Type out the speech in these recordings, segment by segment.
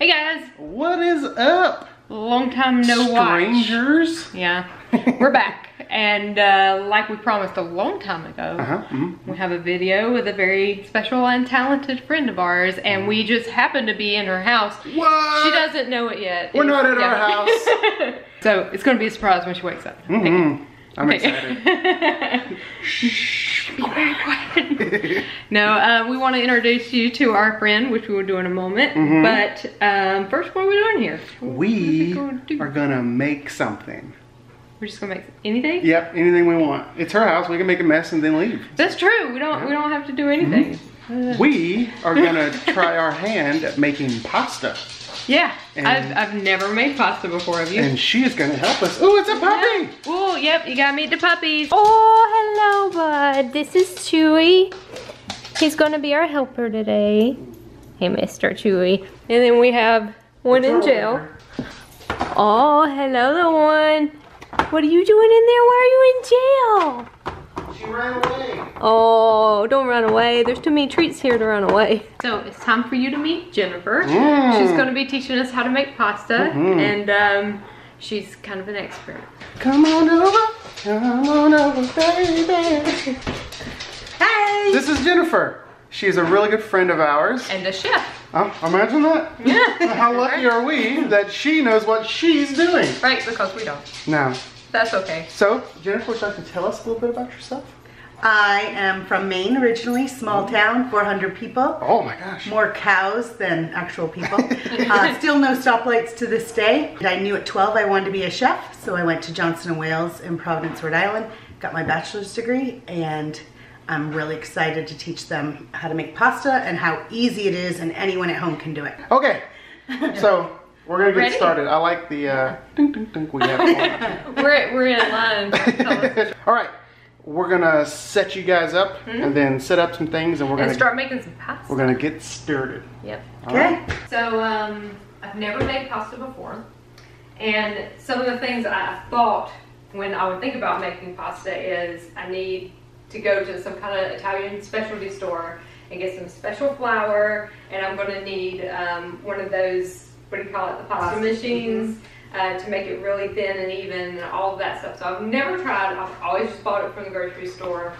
Hey guys! What is up? Long time no watch. Strangers? Yeah, we're back. And like we promised a long time ago, we have a video with a very special and talented friend of ours, and we just happened to be in her house. What? She doesn't know it yet. We're not at our house. So it's gonna be a surprise when she wakes up. I'm excited. Shh, be very quiet. No, we want to introduce you to our friend, which we will do in a moment. But first, what are we doing here? We are gonna make something. We're just gonna make anything? Yep, anything we want. It's her house. We can make a mess and then leave. That's true. We don't have to do anything. We are gonna try our hand at making pasta. Yeah, I've never made pasta before, have you? And she is gonna help us. Oh, it's a puppy! Yeah. Oh, yep, you gotta meet the puppies. Oh, hello, bud. This is Chewy. He's gonna be our helper today. Hey, Mr. Chewy. And then we have one in jail. Oh, hello, little one. What are you doing in there? Why are you in jail? She ran away. Oh, don't run away. There's too many treats here to run away. So it's time for you to meet Jennifer. She's going to be teaching us how to make pasta, and she's kind of an expert. Come on over, baby. Hey! This is Jennifer. She's a really good friend of ours. And a chef. Oh, imagine that. Yeah. How lucky are we that she knows what she's doing? Right, because we don't. No. That's okay. So, Jennifer, would you like to tell us a little bit about yourself? I am from Maine originally, small town, 400 people. Oh my gosh. More cows than actual people. Still no stoplights to this day. I knew at 12 I wanted to be a chef, so I went to Johnson & Wales in Providence, Rhode Island, got my bachelor's degree, and I'm really excited to teach them how to make pasta and how easy it is, and anyone at home can do it. Okay, so we're gonna get started. I like the ding ding ding we have going on. We're in line. All right, we're gonna set you guys up and then set up some things, and we're gonna start making some pasta. We're gonna get started. Yep. Okay. So I've never made pasta before, and some of the things I thought when I would think about making pasta is I need to go to some kind of Italian specialty store and get some special flour, and I'm going to need one of those, what do you call it, the pasta machines to make it really thin and even and all of that stuff. So I've never tried. I've always just bought it from the grocery store,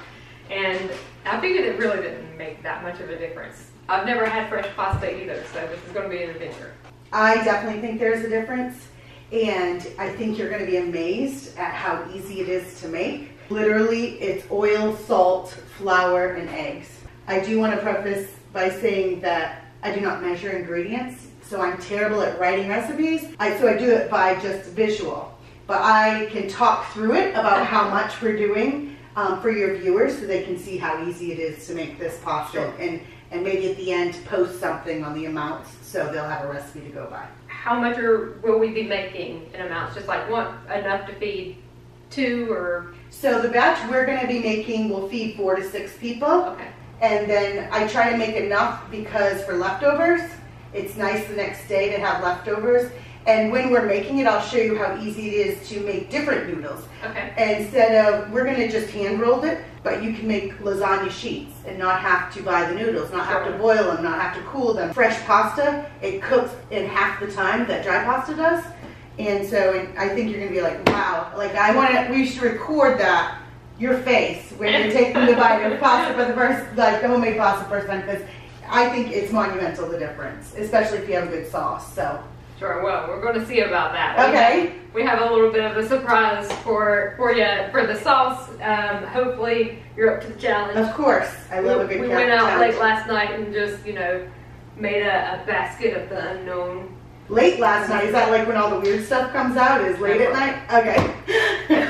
and I figured it really didn't make that much of a difference. I've never had fresh pasta either, so this is going to be an adventure. I definitely think there's a difference, and I think you're going to be amazed at how easy it is to make. Literally, it's oil, salt, flour, and eggs. I do want to preface by saying that I do not measure ingredients, so I'm terrible at writing recipes. So I do it by just visual. But I can talk through it about how much we're doing for your viewers so they can see how easy it is to make this pasta. And maybe at the end post something on the amounts so they'll have a recipe to go by. How much will we be making in amounts? Just like enough to feed 2 or... So the batch we're going to be making will feed 4 to 6 people. Okay. And then I try to make enough because for leftovers, it's nice the next day to have leftovers. And when we're making it, I'll show you how easy it is to make different noodles. Okay. Instead of, we're going to just hand roll it, but you can make lasagna sheets and not have to buy the noodles, not have to boil them, not have to cool them. Fresh pasta, it cooks in half the time that dry pasta does. And so I think you're going to be like, wow, like we should record that, your face, when you're taking the bite of pasta for the first, like the homemade pasta first time, because I think it's monumental, the difference, especially if you have a good sauce, so. Sure, well, we're going to see about that. Okay. We have a little bit of a surprise for you for the sauce. Hopefully you're up to the challenge. Of course, I love a good challenge. We went out late last night and just, made a basket of the unknown. Late last night? Is that like when all the weird stuff comes out? Is late at night? Okay.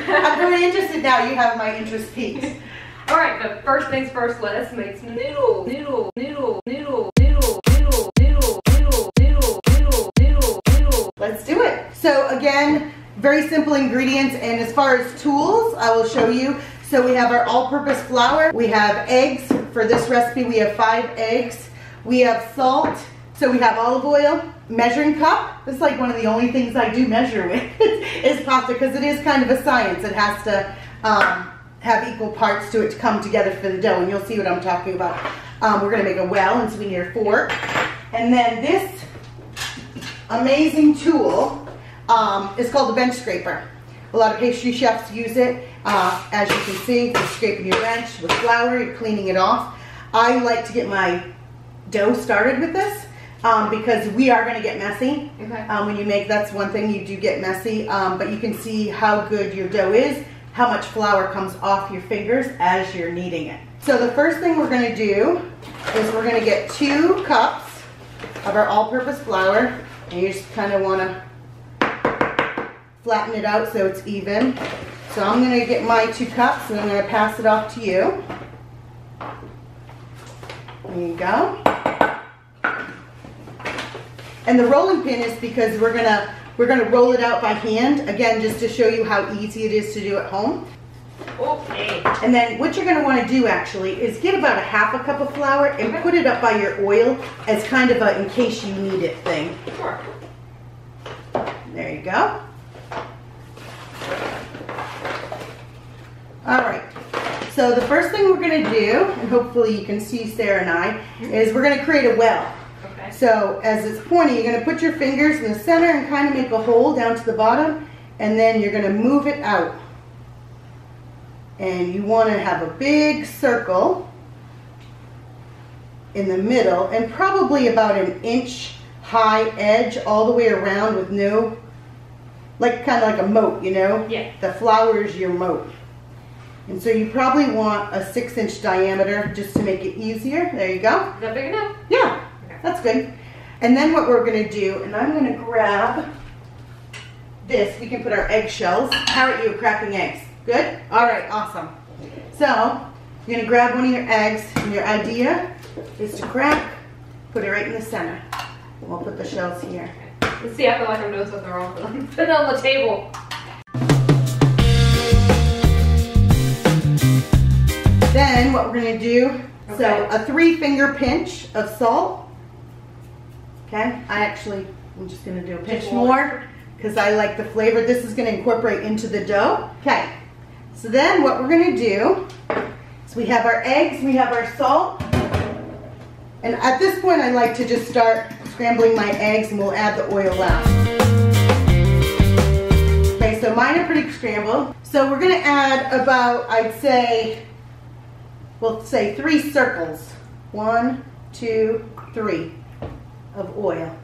I'm very interested now. You have my interest peaked. All right, but first things first, let us make some noodles. Noodle. Let's do it. So again, very simple ingredients, and as far as tools, I will show you. So we have our all-purpose flour. We have eggs. For this recipe, we have 5 eggs. We have salt. So we have olive oil, measuring cup. This is like one of the only things I do measure with is pasta, because it is kind of a science. It has to have equal parts to it to come together for the dough, and you'll see what I'm talking about. We're gonna make a well, and so we need a fork. And then this amazing tool is called the bench scraper. A lot of pastry chefs use it. As you can see, you're scraping your bench with flour, you're cleaning it off. I like to get my dough started with this because we are going to get messy. Okay. When you make, that's one thing, you do get messy, but you can see how good your dough is, how much flour comes off your fingers as you're kneading it. So the first thing we're going to do is we're going to get 2 cups of our all-purpose flour, and you just kind of want to flatten it out so it's even. So I'm going to get my 2 cups and I'm going to pass it off to you. There you go. And the rolling pin is because we're gonna roll it out by hand, again, just to show you how easy it is to do at home. Okay. And then what you're going to want to do actually is get about a half a cup of flour and put it up by your oil as kind of a in case you need it thing. Sure. There you go. All right. So the first thing we're going to do, and hopefully you can see Sarah and I, is we're going to create a well. Okay. So as it's pointing, you're going to put your fingers in the center and kind of make a hole down to the bottom, and then you're going to move it out. And you want to have a big circle in the middle and probably about an inch high edge all the way around with no, like kind of like a moat, you know? Yeah. The flour is your moat. And so you probably want a 6-inch diameter just to make it easier. There you go. Is that big enough? Yeah, Okay. that's good. And then what we're going to do, and I'm going to grab this. We can put our eggshells. How are you at cracking eggs? Good? All right, awesome. So you're going to grab one of your eggs, and your idea is to crack, put it right in the center. And we'll put the shells here. Let's see, I feel like I'm doing something wrong. Put it on the table. Then what we're going to do, Okay. so a 3-finger pinch of salt. Okay, I'm just going to do a pinch more because I like the flavor. This is going to incorporate into the dough. Okay, so then what we're going to do is we have our eggs, we have our salt. And at this point I like to just start scrambling my eggs and we'll add the oil last. Okay, so mine are pretty scrambled. So we're going to add about, I'd say, we'll say 3 circles. 1, 2, 3 of oil.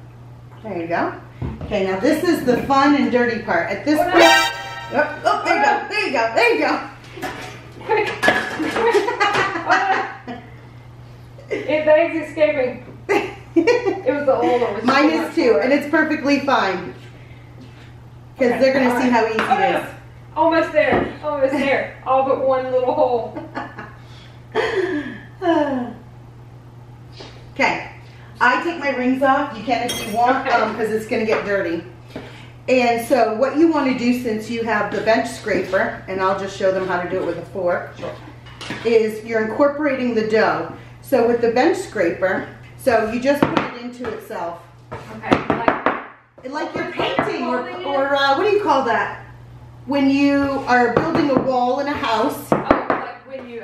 There you go. Okay, now this is the fun and dirty part. At this point, oh, there you go, there you go, there you go. The eggs escaping. It was the old one. Mine is too, and it's perfectly fine. Because they're going to see how easy it is. Almost there. Almost there. All but one little hole. Okay, I take my rings off. You can if you want, because it's going to get dirty. And so what you want to do, since you have the bench scraper, and I'll just show them how to do it with a fork, is you're incorporating the dough. So with the bench scraper, so you just put it into itself. Okay. Like you're painting, or what do you call that? When you are building a wall in a house. Oh, like when you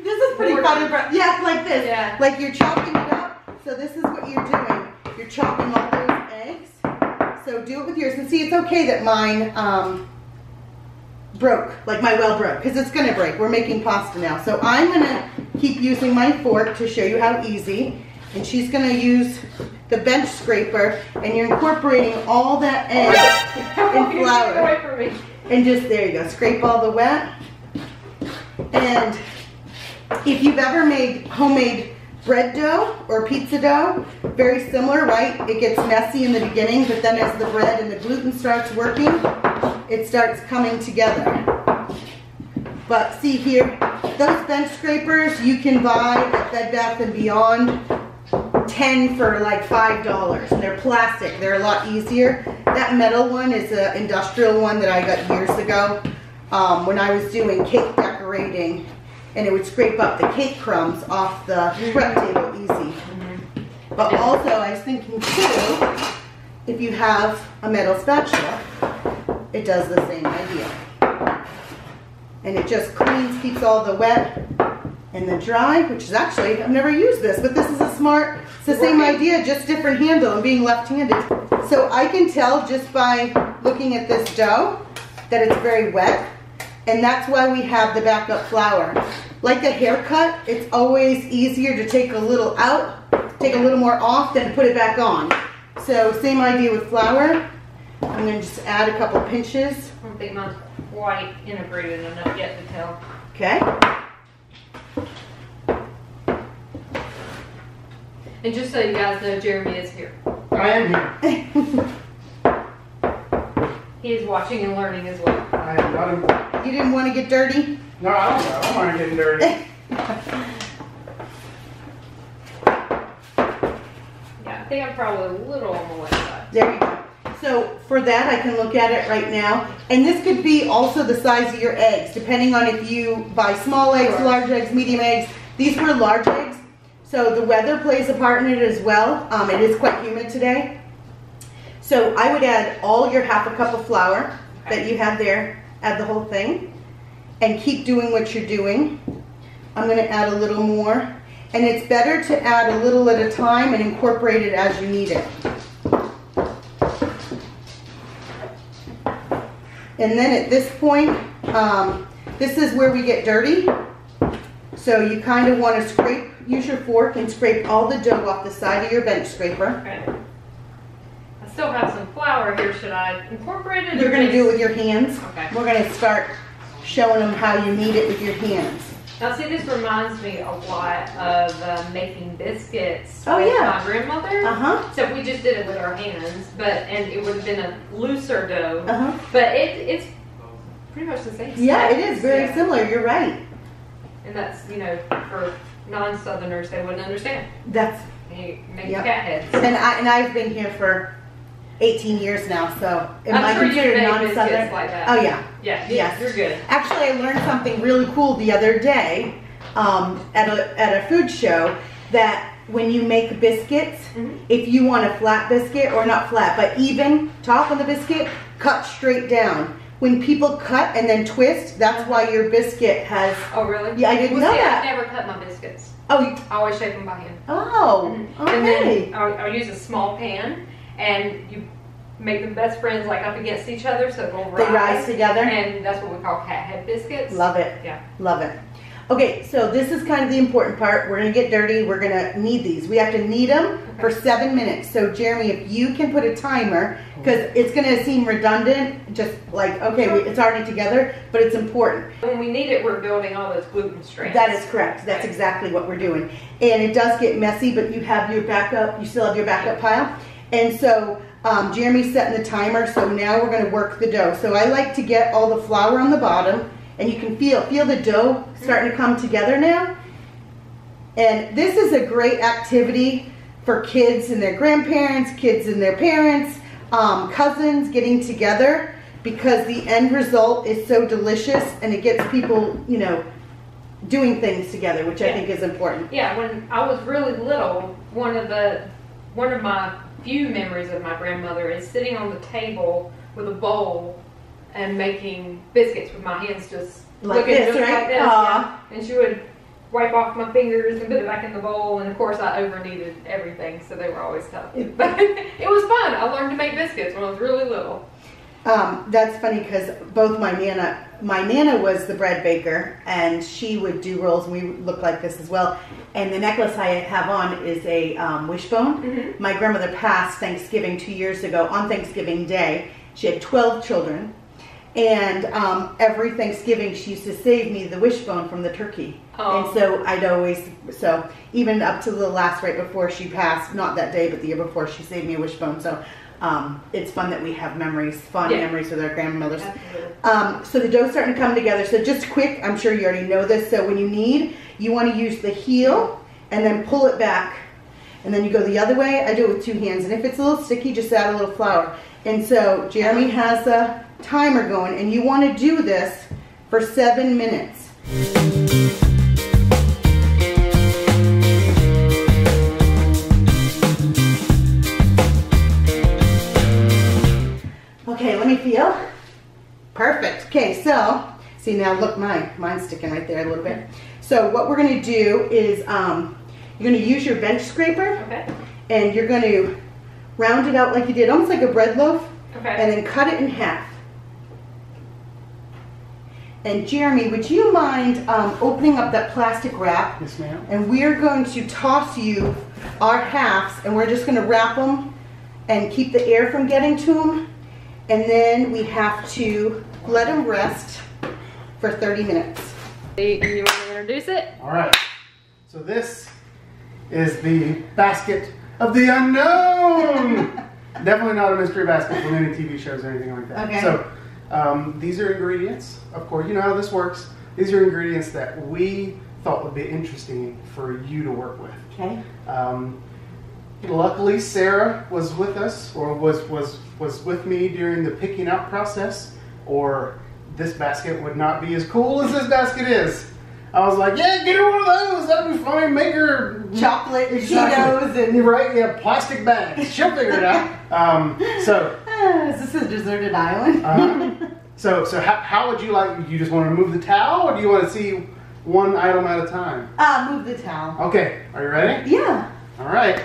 This is pretty fun. Yeah, like this. Yeah. Like you're chopping it up. So this is what you're doing. You're chopping all those eggs. So do it with yours. And see, it's okay that mine broke. Like my well broke. Because it's going to break. We're making pasta now. So I'm going to keep using my fork to show you how easy. And she's going to use the bench scraper. And you're incorporating all that egg in flour. Away from me. And just, there you go. Scrape all the wet. And if you've ever made homemade bread dough or pizza dough, very similar, right? It gets messy in the beginning, but then as the bread and the gluten starts working, it starts coming together. But see here, those bench scrapers you can buy at Bed Bath & Beyond, 10 for like $5. They're plastic, they're a lot easier. That metal one is an industrial one that I got years ago when I was doing cake decorating. And it would scrape up the cake crumbs off the prep table easy. But also, I was thinking too, if you have a metal spatula, it does the same idea. And it just cleans, keeps all the wet And the dry, which is actually, I've never used this, but this is a smart, it's the same idea, just different handle and being left-handed. So I can tell just by looking at this dough that it's very wet, and that's why we have the backup flour. Like a haircut, it's always easier to take a little out, take a little more off than put it back on. So same idea with flour. I'm going to just add a couple pinches. I don't think mine's quite integrated enough yet to tell. Okay. And just so you guys know, Jeremy is here. I am here. He is watching and learning as well. I am not. You didn't want to get dirty? No, I don't know. I don't want to get dirty. Yeah, I think I'm probably a little on the wet side. There you go. So for that, I can look at it right now. And this could be also the size of your eggs, depending on if you buy small eggs, large eggs, medium eggs. These were large eggs. So the weather plays a part in it as well. It is quite humid today. So I would add all your half a cup of flour that you had there. Add the whole thing. And keep doing what you're doing. I'm going to add a little more. And it's better to add a little at a time and incorporate it as you need it. And then at this point, this is where we get dirty. So you kind of want to scrape, use your fork and scrape all the dough off the side of your bench scraper. Okay. I still have some flour here. Should I incorporate it? You're going to do it with your hands. Okay. We're going to start showing them how you knead it with your hands. Now see, this reminds me a lot of making biscuits Oh, with yeah. my grandmother. Uh-huh. So we just did it with our hands, and it would have been a looser dough. Uh-huh. But it's pretty much the same. Yeah, stuff. it is very Yeah. similar. You're right. And that's, you know, for non-Southerners, they wouldn't understand. That's, You make Yep. cat heads. and I've been here for 18 years now, so am I I'm sure you considered make non-Southern? biscuits like that. Oh yeah. Yeah, Yes. you're good. Actually, I learned something really cool the other day at a food show, that when you make biscuits, if you want a flat biscuit, or not flat, but even top of the biscuit, cut straight down. When people cut and then twist, that's why your biscuit has... Oh, really? Yeah, I didn't know see, that. I never cut my biscuits. Oh, I always shape them by hand. oh, And okay. then I'll use a small pan, and you make them best friends like up against each other, so they'll rise. They rise together. And that's what we call cat head biscuits. Love it. Yeah. Love it. Okay, so this is kind of the important part. We're going to get dirty. We're going to knead these. We have to knead them for 7 minutes. So Jeremy, if you can put a timer, because it's going to seem redundant, just like, okay, it's already together, but it's important. When we knead it, we're building all those gluten strands. That is correct. That's exactly what we're doing. And it does get messy, but you have your backup, you still have your backup pile. And so Jeremy's setting the timer, so now we're going to work the dough. So I like to get all the flour on the bottom, and you can feel the dough starting to come together now. And this is a great activity for kids and their grandparents, kids and their parents, cousins getting together, because the end result is so delicious, and it gets people, you know, doing things together, which I think is important. Yeah, when I was really little, one of my few memories of my grandmother is sitting on the table with a bowl and making biscuits with my hands just Like looking this, just right? like this. Aw. Yeah. And she would wipe off my fingers and put it back in the bowl, and of course I over kneaded everything, so they were always tough. But it was fun. I learned to make biscuits when I was really little. That's funny, because both my nana was the bread baker, and she would do rolls, and we look like this as well. And the necklace I have on is a wishbone. My grandmother passed Thanksgiving 2 years ago on Thanksgiving Day. She had 12 children, and every Thanksgiving she used to save me the wishbone from the turkey. Oh. And so I'd always, so even up to the last right before she passed, not that day, but the year before, she saved me a wishbone. So it's fun that we have memories, fond memories with our grandmothers. So the dough's starting to come together. So just quick, I'm sure you already know this. So when you knead, you want to use the heel and then pull it back. And then you go the other way. I do it with 2 hands. And if it's a little sticky, just add a little flour. And so Jeremy has a timer going, and you want to do this for 7 minutes. Okay, let me feel. Perfect. Okay, so see now, look, mine's sticking right there a little bit. So what we're going to do is you're going to use your bench scraper. Okay. And you're going to round it out like you did, almost like a bread loaf. Okay. And then cut it in half. And Jeremy, would you mind opening up that plastic wrap? Yes, ma'am. And we're going to toss you our halves, and we're just going to wrap them and keep the air from getting to them. And then we have to let them rest for 30 minutes. You want to introduce it? All right. So this is the basket of the unknown. Definitely not a mystery basket from any TV shows or anything like that. Okay. So these are ingredients, of course. You know how this works. These are ingredients that we thought would be interesting for you to work with. Okay. Luckily, Sarah was with us, or was with me during the picking out process, or this basket would not be as cool as this basket is. I was like, yeah, get her one of those. That'll be fine. Make her Chocolate and Cheetos and you're right. Yeah, plastic bags. She'll figure it out. is this a deserted island? So how would you like? You just want to remove the towel, or do you want to see one item at a time? Move the towel. Okay. Are you ready? Yeah. All right.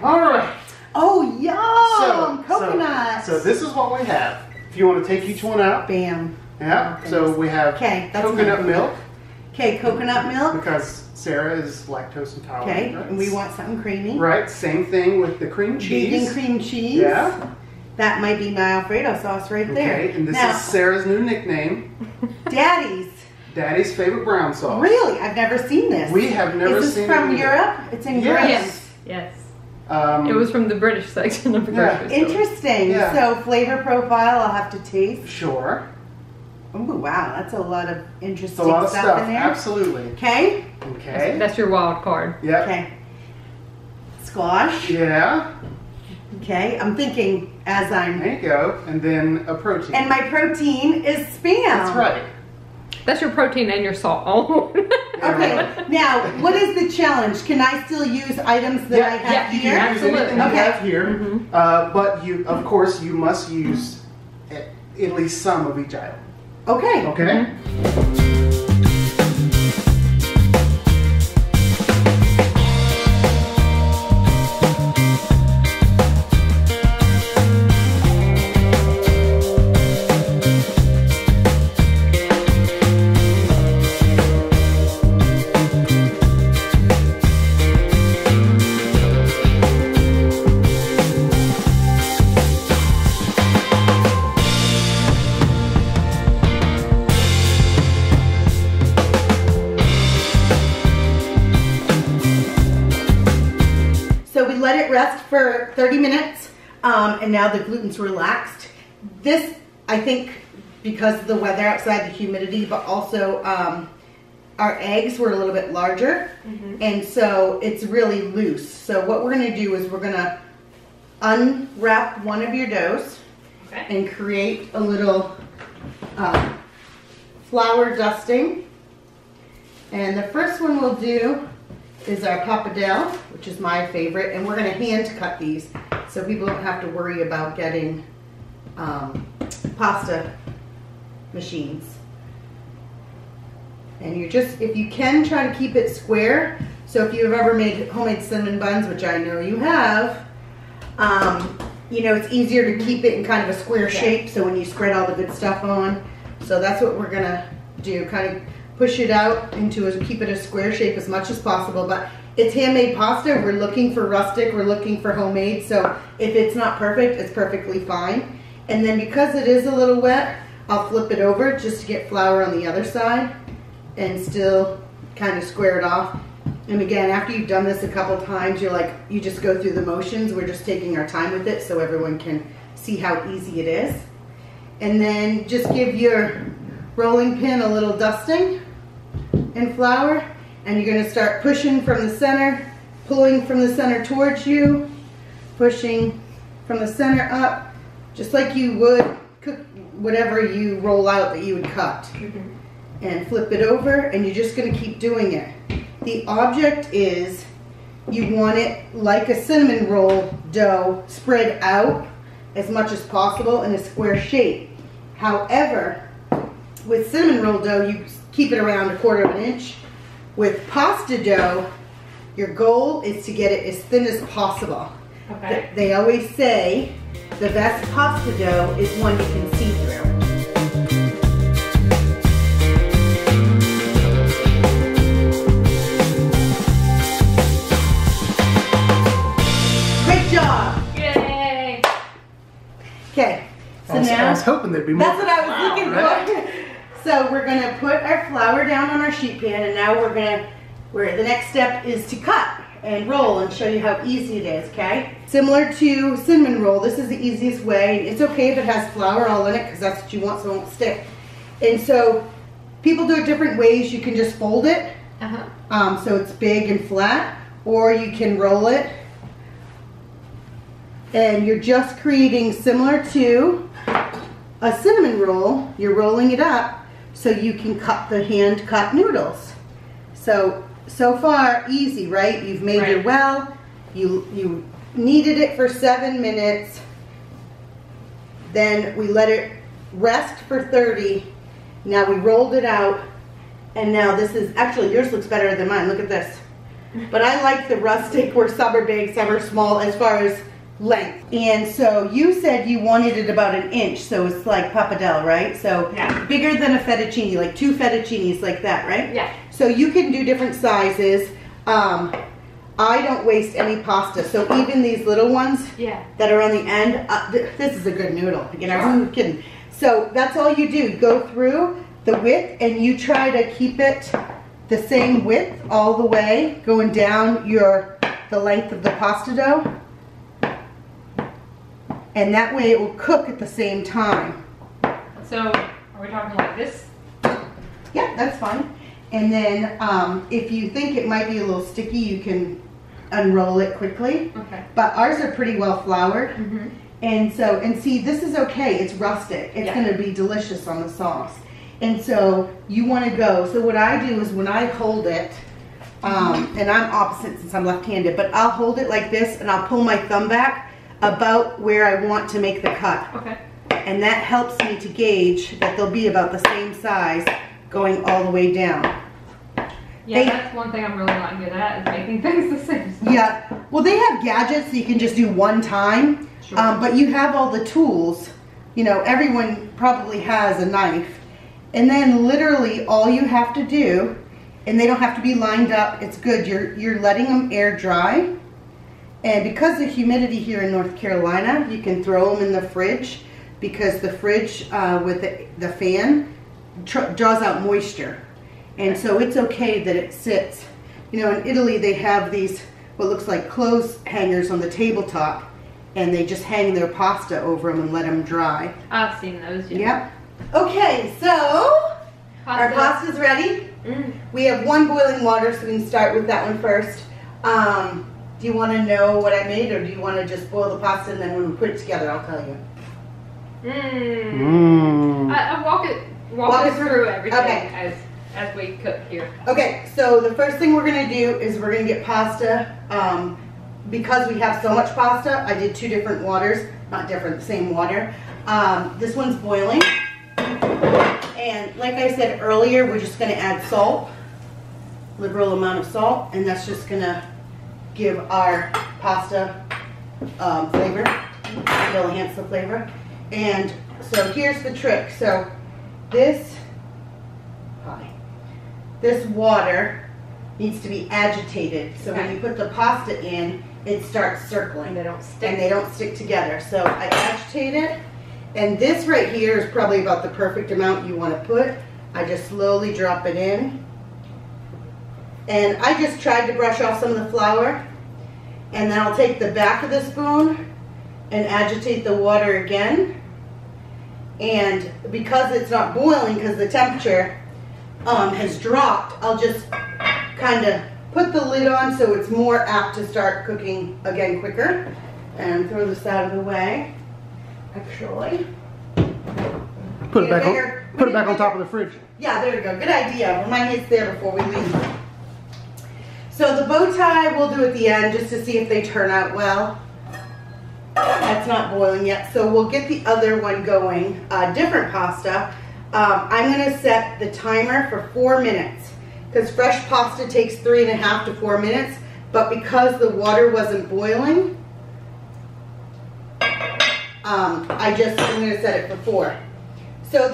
All right. Oh, yum! Coconut. So this is what we have. If you want to take each one out. Bam. Yeah. So we have coconut milk. Okay, coconut milk. Because Sarah is lactose intolerant. Okay, right? and we want something creamy. Right. Same thing with the cream cheese. Vegan cream cheese. Yeah. That might be my Alfredo sauce right there. Okay, and this now, is Sarah's new nickname. Daddy's. Daddy's favorite brown sauce. Really? I've never seen this. We have never seen it. Is this from Europe? It's in grams. Yes. Yes. It was from the British section of the grocery store. Interesting. Yeah. So flavor profile, I'll have to taste. Sure. Oh wow, that's a lot of interesting It's a lot of stuff. in there. Absolutely. Okay. Okay. That's your wild card. Yep. Okay. Squash. Yeah. Okay. I'm thinking as I'm. There you go. And then a protein. And my protein is spam. That's right. That's your protein and your salt. Oh. Yeah, Okay. right. Now, what is the challenge? Can I still use items that I have you here? can use anything you Okay. have here, but you, of course, you must use at least some of each item. Okay. Okay. So we let it rest for 30 minutes, and now the gluten's relaxed. This, I think, because of the weather outside, the humidity, but also our eggs were a little bit larger, and so it's really loose. So what we're going to do is we're going to unwrap one of your doughs and create a little flour dusting. And the first one we'll do is our pappardelle, which is my favorite, and we're going to hand cut these so people don't have to worry about getting pasta machines. And you just, if you can, try to keep it square. So if you've ever made homemade cinnamon buns, which I know you have, you know, it's easier to keep it in kind of a square shape, so when you spread all the good stuff on. So that's what we're going to do, kind of push it out into keep it a square shape as much as possible. But it's handmade pasta. We're looking for rustic. We're looking for homemade. So if it's not perfect, it's perfectly fine. And then because it is a little wet, I'll flip it over just to get flour on the other side and still kind of square it off. And again, after you've done this a couple times, you just go through the motions. We're just taking our time with it so everyone can see how easy it is. And then just give your rolling pin a little dusting in flour, and you're going to start pushing from the center, pulling from the center towards you, pushing from the center up, just like you would cook whatever you roll out that you would cut. And flip it over, and you're just going to keep doing it. The object is you want it like a cinnamon roll dough spread out as much as possible in a square shape. However, with cinnamon roll dough, you keep it around 1/4 of an inch. With pasta dough, your goal is to get it as thin as possible. Okay. They always say the best pasta dough is one you can see through. Great job! Yay! Okay, so I now was hoping there'd be more. that's what I was looking for. So we're gonna put our flour down on our sheet pan, and now the next step is to cut and roll and show you how easy it is, okay? Similar to cinnamon roll, this is the easiest way. It's okay if it has flour all in it because that's what you want so it won't stick. And so people do it different ways. You can just fold it so it's big and flat, or you can roll it. And you're just creating similar to a cinnamon roll. You're rolling it up so you can cut the hand cut noodles. So far, easy, right? You've made your well, you kneaded it for 7 minutes, then we let it rest for 30, now we rolled it out, and now this is, actually yours looks better than mine, look at this. But I like the rustic where some are big, some are small as far as length. And so you said you wanted it about 1 inch, so it's like pappardelle, right? So bigger than a fettuccine, like 2 fettuccinis like that, right? Yeah. So you can do different sizes. I don't waste any pasta, so even these little ones that are on the end, this is a good noodle, you know, who's kidding? So that's all you do, go through the width and you try to keep it the same width all the way, going down the length of the pasta dough. And that way it will cook at the same time. So, are we talking like this? Yeah, that's fine. And then if you think it might be a little sticky, you can unroll it quickly. Okay. But ours are pretty well floured. And so, and see, this is okay. It's rustic. It's going to be delicious on the sauce. And so you want to go. So what I do is when I hold it, and I'm opposite since I'm left-handed, but I'll hold it like this and I'll pull my thumb back about where I want to make the cut. Okay. And that helps me to gauge that they'll be about the same size going all the way down. Yeah, that's one thing I'm really not good at, is making things the same size. Yeah, well they have gadgets so you can just do one time, but you have all the tools. You know, everyone probably has a knife. And then literally all you have to do, and they don't have to be lined up, it's good, you're letting them air dry. And because of the humidity here in North Carolina, you can throw them in the fridge, because the fridge with the fan draws out moisture. And so it's okay that it sits. You know, in Italy they have these, what looks like clothes hangers on the tabletop, and they just hang their pasta over them and let them dry. I've seen those, Yep. Okay, so our pasta's ready. We have 1 boiling water, so we can start with that one first. Do you want to know what I made, or do you want to just boil the pasta and then when we put it together, I'll tell you? I walk us through everything as we cook here. Okay, so the first thing we're going to do is we're going to get pasta. Because we have so much pasta, I did 2 different waters. Not different, the same water. This one's boiling. And like I said earlier, we're just going to add salt. Liberal amount of salt. And that's just going to give our pasta flavor. It'll enhance the flavor. And so here's the trick. So this water needs to be agitated. So when you put the pasta in, it starts circling. And they don't stick. And they don't stick together. So I agitate it. And this right here is probably about the perfect amount you want to put. I just slowly drop it in. And I just tried to brush off some of the flour. And then I'll take the back of the spoon and agitate the water again. And because it's not boiling, because the temperature has dropped, I'll just kind of put the lid on so it's more apt to start cooking again quicker. And throw this out of the way. Actually, put it back on top of the fridge. Yeah, there we go. Good idea. Remind me it's there before we leave. So the bow tie we'll do at the end just to see if they turn out well. That's not boiling yet, so we'll get the other one going. Different pasta. I'm going to set the timer for 4 minutes because fresh pasta takes 3.5 to 4 minutes, but because the water wasn't boiling, I'm going to set it for 4. So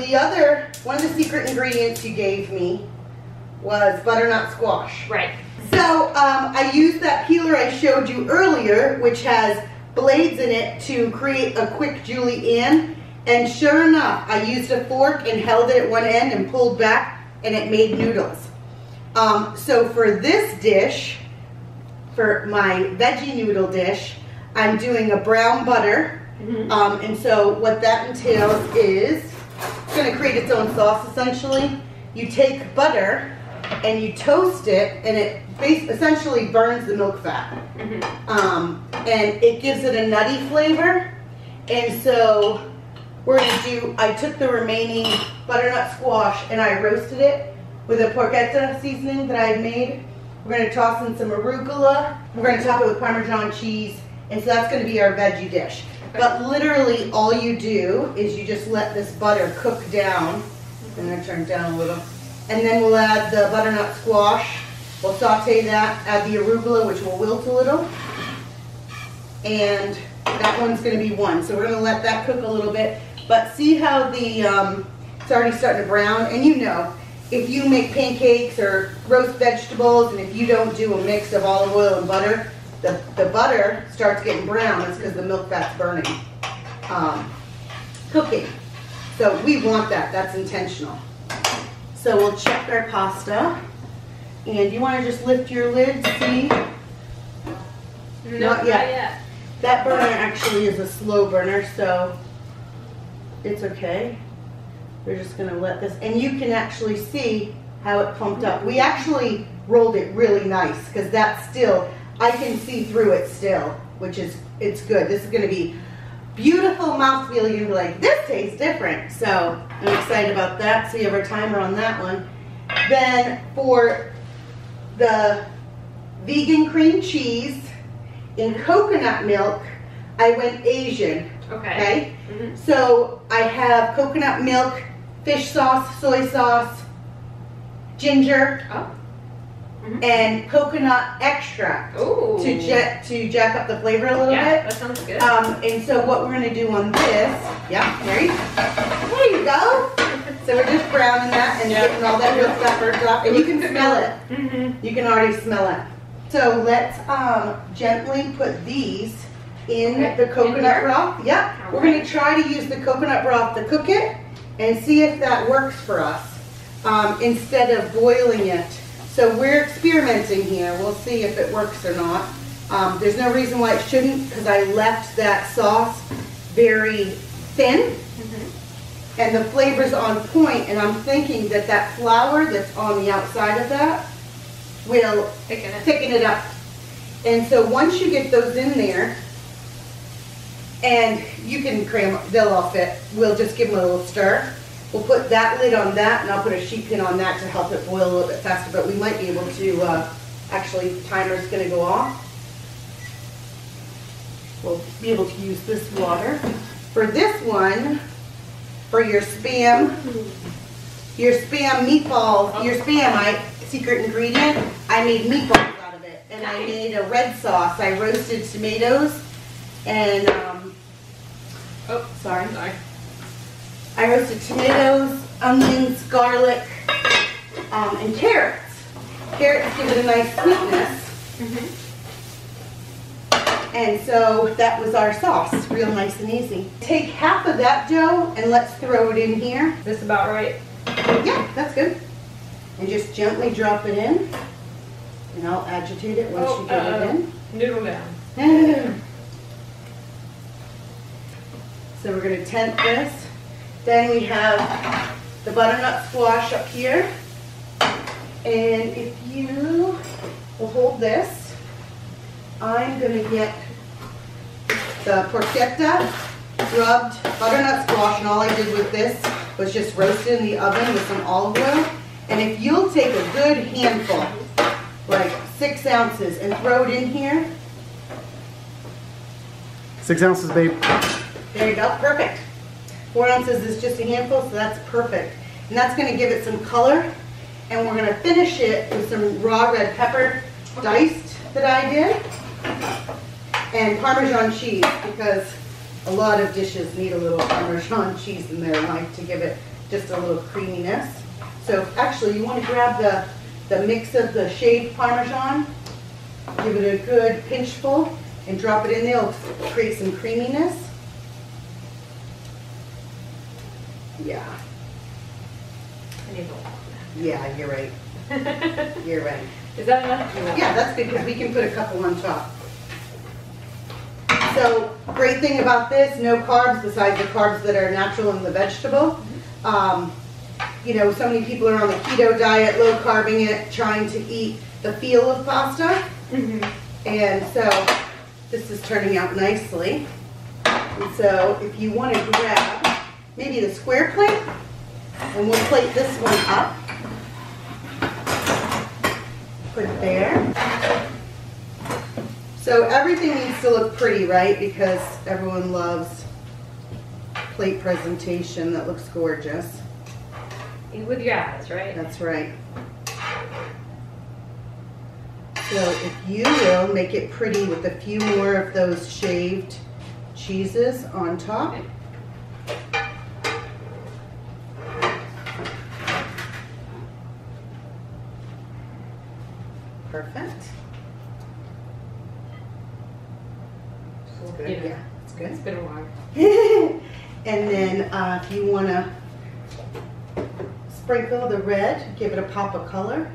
one of the secret ingredients you gave me was butternut squash. Right. So I used that peeler I showed you earlier, which has blades in it to create a quick julienne. And sure enough, I used a fork and held it at one end and pulled back, and it made noodles. So for this dish, for my veggie noodle dish, I'm doing a brown butter. And so what that entails is, it's going to create its own sauce essentially. You take butter and you toast it, and it essentially burns the milk fat. And it gives it a nutty flavor. And so we're going to do, I took the remaining butternut squash and I roasted it with a porchetta seasoning that I had made. We're going to toss in some arugula. We're going to top it with Parmesan cheese. And so that's going to be our veggie dish. But literally all you do is you just let this butter cook down. I'm going to turn it down a little. And then we'll add the butternut squash. We'll saute that, add the arugula, which will wilt a little. And that one's going to be one. So we're going to let that cook a little bit. But see how the it's already starting to brown. And you know, if you make pancakes or roast vegetables, and if you don't do a mix of olive oil and butter, the butter starts getting brown. It's because the milk fat's burning, cooking. So we want that. That's intentional. So we'll check our pasta. And you want to just lift your lid, see? No, Not yet. That burner actually is a slow burner, so it's okay. We're just going to let this, and you can actually see how it pumped up. We actually rolled it really nice because that's still, I can see through it still, which is, it's good. This is going to be beautiful mouthfeel. You're going to be like, this tastes different. So I'm excited about that. So you have our timer on that one. Then for the vegan cream cheese in coconut milk, I went Asian. Okay. So I have coconut milk, fish sauce, soy sauce, ginger, and coconut extract to jack up the flavor a little bit. That sounds good. And so what we're going to do on this, there you go. So we're just browning that and getting all that milk fat burnt off, and you can smell it. You can already smell it. So let's gently put these in the coconut broth. Yep. We're going to try to use the coconut broth to cook it and see if that works for us instead of boiling it. So we're experimenting here. We'll see if it works or not. There's no reason why it shouldn't, because I left that sauce very thin. And the flavor's on point, and I'm thinking that that flour that's on the outside of that will thicken it up. And so once you get those in there, and you can cram, they'll all fit. We'll just give them a little stir. We'll put that lid on that, and I'll put a sheet pin on that to help it boil a little bit faster, but we might be able to, actually, timer's gonna go off. We'll be able to use this water. For this one, for your spam meatballs, your spam secret ingredient, I made meatballs out of it. And I made a red sauce. I roasted tomatoes and, I roasted tomatoes, onions, garlic, and carrots. Carrots give it a nice sweetness. And so that was our sauce, real nice and easy. Take half of that dough and let's throw it in here. This about right? Yeah, that's good. And just gently drop it in. And I'll agitate it once you get it in. Noodle down. So we're going to tent this. Then we have the butternut squash up here. And if you will hold this, I'm going to get the porchetta, rubbed butternut squash, and all I did with this was just roast it in the oven with some olive oil. And if you'll take a good handful, like 6 ounces, and throw it in here. 6 ounces, babe. There you go, perfect. 4 ounces is just a handful, so that's perfect. And that's going to give it some color. And we're going to finish it with some raw red pepper diced that I did. And Parmesan cheese, because a lot of dishes need a little Parmesan cheese in their life to give it just a little creaminess. So actually, you want to grab the mix of the shaved Parmesan, give it a good pinchful, and drop it in there. It'll create some creaminess. Yeah. I need a lot. Yeah, you're right. You're right. Is that enough? Yeah, that's good because we can put a couple on top. So, great thing about this, no carbs besides the carbs that are natural in the vegetable. You know, so many people are on the keto diet, low carbing it, trying to eat the feel of pasta. And so, this is turning out nicely. And so, if you want to grab maybe the square plate, and we'll plate this one up. Put it there. So everything needs to look pretty, right? Because everyone loves plate presentation that looks gorgeous. With your eyes, right? That's right. So if you will, make it pretty with a few more of those shaved cheeses on top. Perfect. Good. Yeah, it's good. It's been a while. And then if you want to sprinkle the red, give it a pop of color.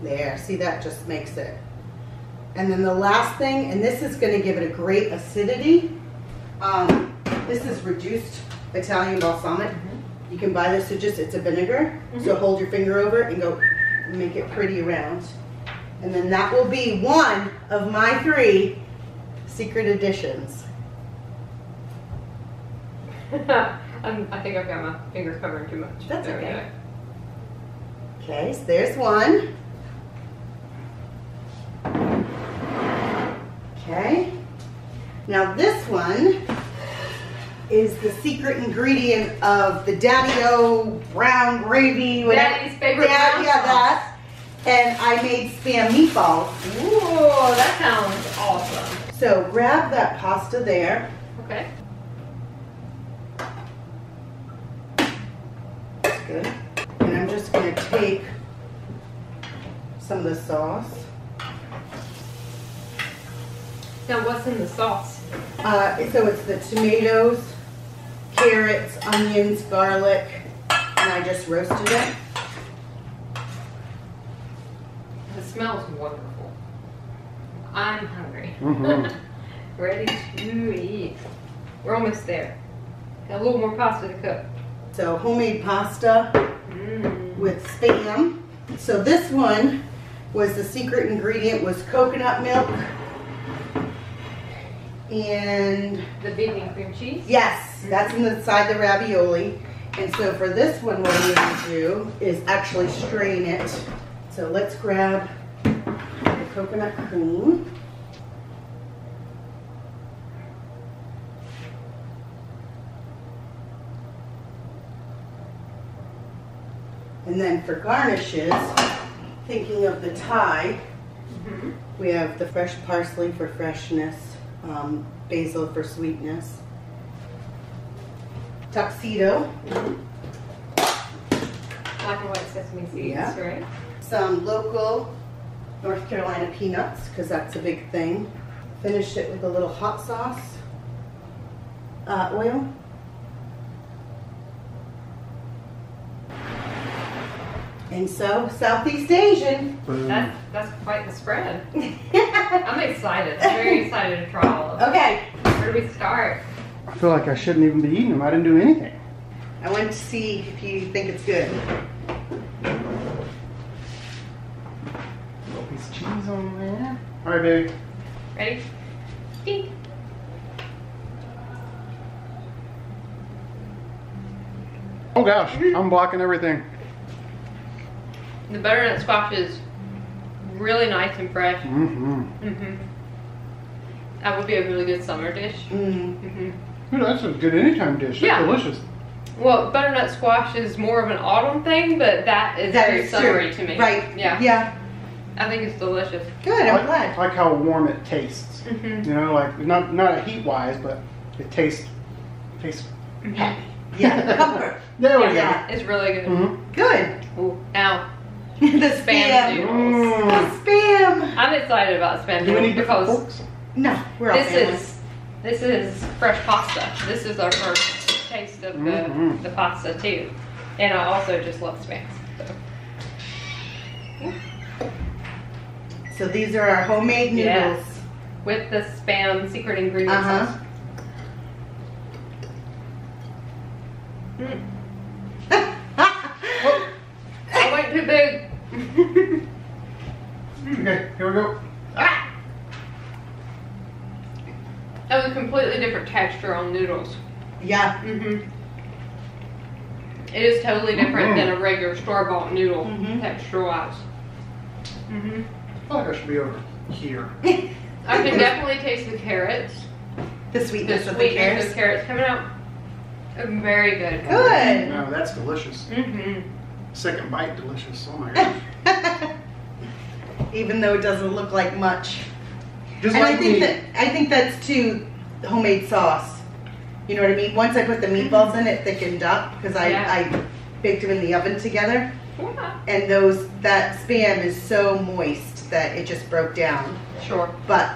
There, see, that just makes it. And then the last thing, and this is going to give it a great acidity. This is reduced Italian balsamic. You can buy this, so just, it's a vinegar. So hold your finger over it and go make it pretty around. And then that will be one of my 3 secret additions. I think I've got my fingers covering too much. That's there okay. Okay, so there's one. Okay. Now this one is the secret ingredient of the Daddy-O brown gravy. Daddy's favorite brown yeah, that. And I made Spam meatballs. Ooh, that sounds awesome. So grab that pasta there. Okay. That's good. And I'm just going to take some of the sauce. Now, what's in the sauce? So it's the tomatoes, carrots, onions, garlic, and I just roasted it. It smells wonderful. I'm hungry. Ready to eat. We're almost there. Got a little more pasta to cook. So homemade pasta with Spam. So this one was the secret ingredient was coconut milk and the vegan cream cheese. Yes, that's inside the ravioli. And so for this one, what I'm going to do is actually strain it. So let's grab the coconut cream. And then for garnishes, thinking of the Thai, we have the fresh parsley for freshness, basil for sweetness, tuxedo, Black and white sesame seeds, right? some local North Carolina peanuts, because that's a big thing. Finish it with a little hot sauce, oil. And so, Southeast Asian. That's quite the spread. I'm excited. I'm very excited to try all of it. Okay. Where do we start? I feel like I shouldn't even be eating them. I didn't do anything. I want to see if you think it's good. Little piece of cheese on there. All right, baby. Ready? Eat. Oh gosh, I'm blocking everything. The butternut squash is really nice and fresh. That would be a really good summer dish. Ooh, that's a good anytime dish. That's delicious. Well, butternut squash is more of an autumn thing, but that is very summery to me. Right. Yeah. Yeah. I think it's delicious. Good. I'm glad. I like how warm it tastes. You know, like not heat wise, but it tastes happy. Yeah. Comfort. There we Yeah. It's really good. Good. Ooh, now, The spam spam. noodles. The spam. I'm excited about spam Do we noodles need different because forks? No, we're all family. this is fresh pasta. This is our first taste of the pasta too. And I also just love spam. So these are our homemade noodles. Yes. With the spam secret ingredient sauce. I went too big. Okay, here we go. That was a completely different texture on noodles. Yeah. It is totally different than a regular store-bought noodle texture-wise. I feel like I should be over here. I can definitely taste the carrots. The The sweetness of the sweetness of carrots. carrots coming out. Very good. Good. No, that's delicious. Mm-hmm. Second bite, delicious. Oh my gosh. Even though it doesn't look like much. Just And like me. I think that's too homemade sauce. You know what I mean? Once I put the meatballs in, it thickened up because I baked them in the oven together. Yeah. And that spam is so moist that it just broke down. Sure. But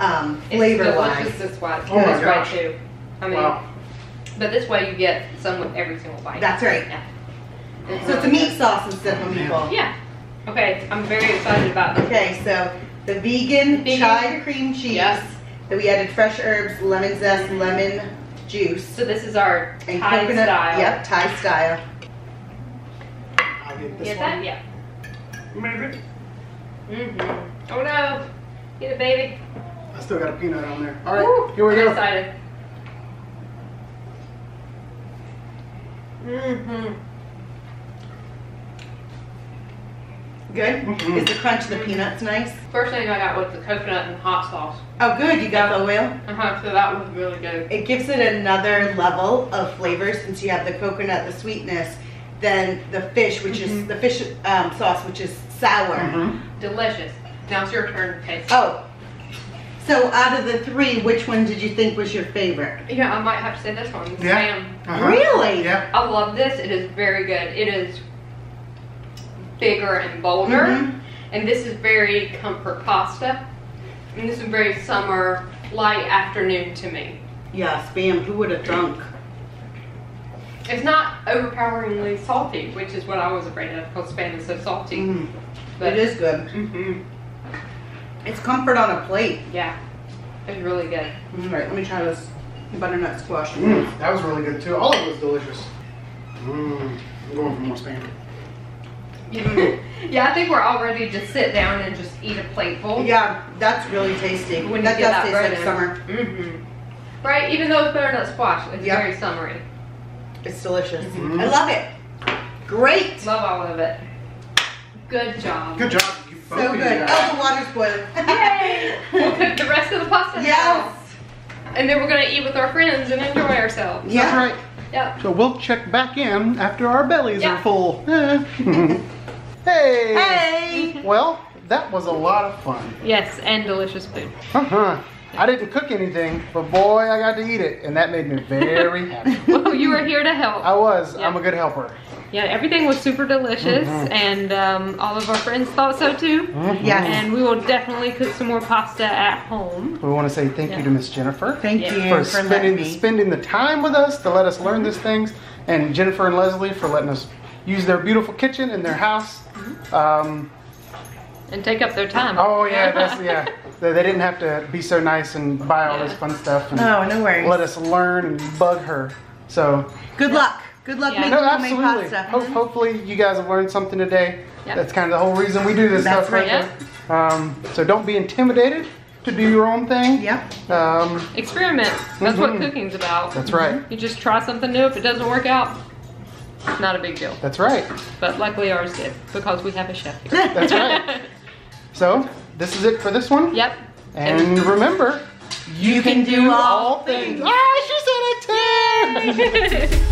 flavor It's wise, delicious this way. Oh my This way gosh. too. I mean, Wow. but this way you get some with every single bite. that's right. Yeah. So it's a meat sauce instead of a meatball. Yeah. Okay, I'm very excited about this. Okay, so the vegan chai cream cheese. Yes. That we added fresh herbs, lemon zest, lemon juice, So this is our and Thai coconut. style. Yep, Thai style. I'll get this Get one. that? Yeah. Maybe. Oh no. Get it, baby. I still got a peanut on there. All right, Woo, here we I'm go. excited. Good? Is the crunch of the peanuts nice? First thing I got was the coconut and hot sauce. Oh good, you got the oil? So that was really good. It gives it another level of flavor since you have the coconut, the sweetness, then the fish, which is the fish sauce, which is sour. Delicious. Now it's your turn to taste. Oh, so out of the three, which one did you think was your favorite? Yeah, I might have to say this one. The Yeah. spam. Really? Yeah. I love this. It is very good. It is bigger and bolder. And this is very comfort pasta. And this is very summer, light afternoon to me. Yeah, spam. Who would have drunk? It's not overpoweringly salty, which is what I was afraid of because spam is so salty. But It is good. It's comfort on a plate. yeah, it's really good. All right, let me try this butternut squash. That was really good too. All of it was delicious. I'm going for more spam. Yeah, I think we're all ready to sit down and just eat a plateful. Yeah, that's really tasty. When you That get does that taste bread like in. summer. Right, even though it's butternut squash, it's Yep. very summery. It's delicious. I love it. Great. Love all of it. Good job. Good job. You So both good. did that. Oh, the water's boiling. Yay! We'll cook the rest of the pasta Yes. now. And then we're going to eat with our friends and enjoy ourselves. That's right. Yep. So we'll check back in after our bellies Yeah. are full. Hey. Hey. Well, that was a lot of fun. Yes, and delicious food. I didn't cook anything, but boy, I got to eat it, and that made me very happy. Well, you were here to help. I was. Yeah. I'm a good helper. Yeah, everything was super delicious, and all of our friends thought so too. Yes. And we will definitely cook some more pasta at home. We want to say thank you to Miss Jennifer Thank Yeah. you for letting me. spending the time with us to let us learn these things, and Jennifer and Leslie for letting us use their beautiful kitchen in their house. And take up their time. Oh yeah, they didn't have to be so nice and buy all this fun stuff and Oh, no worries. let us learn and bug her. So Good luck. Good luck Yeah. making no, homemade absolutely. pasta. Hopefully you guys have learned something today. Yeah. That's kind of the whole reason we do this That's stuff. right. So don't be intimidated to do your own thing. Yeah. Experiment. That's what cooking's about. That's right. You just try something new. If it doesn't work out, it's not a big deal. That's right. But luckily ours did because we have a chef here. That's right. So this is it for this one. Yep. And remember, you can do all things. Ah, she said it too.